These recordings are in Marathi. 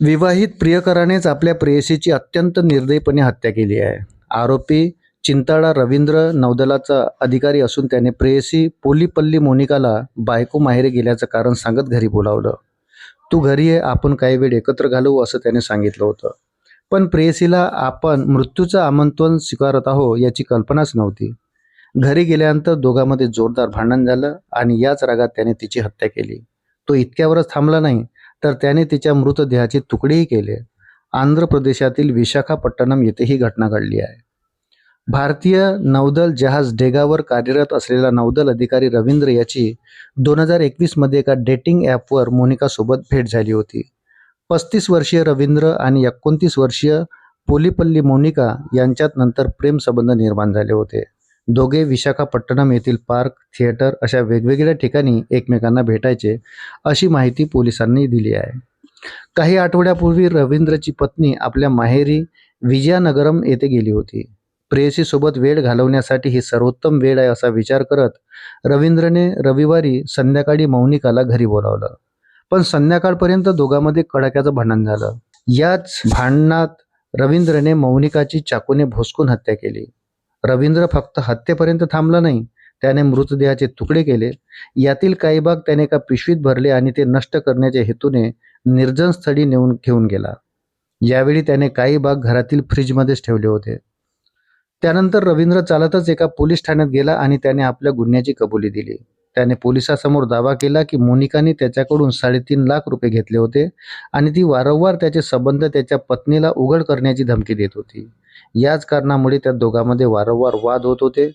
विवाहित प्रियकरानेच आपल्या प्रेयसीची अत्यंत निर्दयीपणे हत्या केली आहे. आरोपी चिंताळा रवींद्र नौदलाचा अधिकारी असून त्याने प्रेयसी पोलिपल्ली मोनिकाला बायको माहेरी गेल्याचं कारण सांगत घरी बोलावलं. तू घरी ये, आपण काही वेळ एकत्र घालवू असं त्याने सांगितलं होतं. पण प्रेयसीला आपण मृत्यूचं आमंत्रण स्वीकारत आहो याची कल्पनाच नव्हती. घरी गेल्यानंतर दोघांमध्ये जोरदार भांडण झालं आणि याच रागात त्याने तिची हत्या केली. तो इतक्यावरच थांबला नाही, तर त्याने तिच्या मृतदेहाचे तुकडेही केले. आंध्र प्रदेशातील विशाखापट्टणम येथे ही घटना घडली आहे. भारतीय नौदल जहाज डेगावर कार्यरत असलेला नौदल अधिकारी रवींद्र याची 2021 मध्ये एका डेटिंग ॲपवर मोनिकासोबत भेट झाली होती. 35 वर्षीय रवींद्र आणि 29 वर्षीय पोलिपल्ली मोनिका यांच्यात नंतर प्रेमसंबंध निर्माण झाले होते. दोघे विशाखापट्टणम येथील पार्क, थिएटर अशा वेगवेगळ्या ठिकाणी एकमेकांना भेटायचे अशी माहिती पोलिसांनी दिली आहे. काही आठवड्यापूर्वी रवींद्रची पत्नी आपल्या माहेरी विजयानगरम येथे गेली होती. प्रेयसीसोबत वेळ घालवण्यासाठी ही सर्वोत्तम वेळ आहे असा विचार करत रवींद्रने रविवारी संध्याकाळी मोनिकाला घरी बोलावलं. पण संध्याकाळपर्यंत दोघांमध्ये कडाक्याचं भांडण झालं. याच भांडणात रवींद्रने मोनिकाची चाकूने भोसकून हत्या केली. रवींद्र फक्त हत्येपर्यंत थांबला नाही, त्याने मृतदेहाचे तुकडे केले. यातील काही भाग त्याने एका पिशवीत भरले आणि ते नष्ट करण्याच्या हेतूने निर्जन स्थळी घेऊन गेला. यावेळी त्याने काही भाग घरातील फ्रीजमध्येच ठेवले होते. त्यानंतर रवींद्र चालतच एका पोलीस ठाण्यात गेला आणि त्याने आपल्या गुन्ह्याची कबुली दिली. त्याने पोलिसांसमोर दावा केला की मोनिकाने त्याच्याकडून 3.5 लाख रुपये घेतले होते आणि ती वारंवार त्याचे संबंध त्याच्या पत्नीला उघड करण्याची धमकी देत होती. याच कारणामुळे त्या दोघांमध्ये वारंवार वाद होत होते.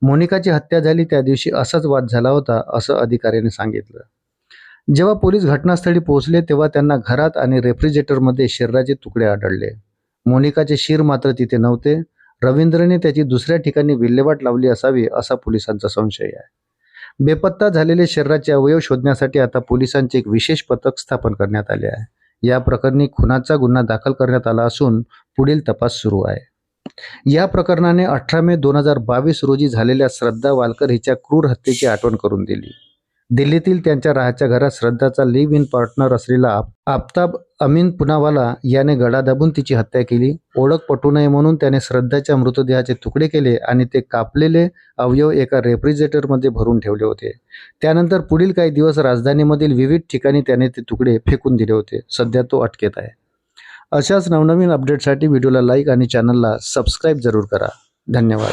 मोनिकाची हत्या झाली त्या दिवशी असाच वाद झाला होता असं अधिकाऱ्याने सांगितलं. जेव्हा पोलीस घटनास्थळी पोहोचले तेव्हा त्यांना घरात आणि रेफ्रिजरेटरमध्ये शरीराचे तुकडे आढळले. मोनिकाचे शिर मात्र तिथे नव्हते. रवींद्रने त्याची दुसऱ्या ठिकाणी विल्हेवाट लावली असावी असा पोलिसांचा संशय आहे. बेपत्ता झालेले शरीराचे अवयव शोधण्यासाठी आता पोलिसांचे एक विशेष पथक स्थापन करण्यात आले आहे. या प्रकरणी खुनाचा गुन्हा दाखल करण्यात आला असून पुढील तपास सुरू आहे. या प्रकरणाने 18 मे 2022 रोजी झालेल्या श्रद्धा वालकर हिच्या क्रूर हत्येची आठवण करून दिली. दिल्लीतील त्यांच्या राहायच्या घरात श्रद्धाचा लिव्ह इन पार्टनर असलेला आफताब अमीन पुनावाला याने गळा दाबून तिची हत्या केली. ओळख पटू नये म्हणून त्याने श्रद्धाच्या मृतदेहाचे तुकडे केले आणि ते कापलेले अवयव एका रेफ्रिजरेटरमध्ये भरून ठेवले होते. त्यानंतर पुढील काही दिवस राजधानीमधील विविध ठिकाणी त्याने ते तुकडे फेकून दिले होते. सध्या तो अटकेत आहे. अशाच नवनवीन अपडेटसाठी व्हिडिओला लाईक आणि चॅनलला सबस्क्राईब जरूर करा. धन्यवाद.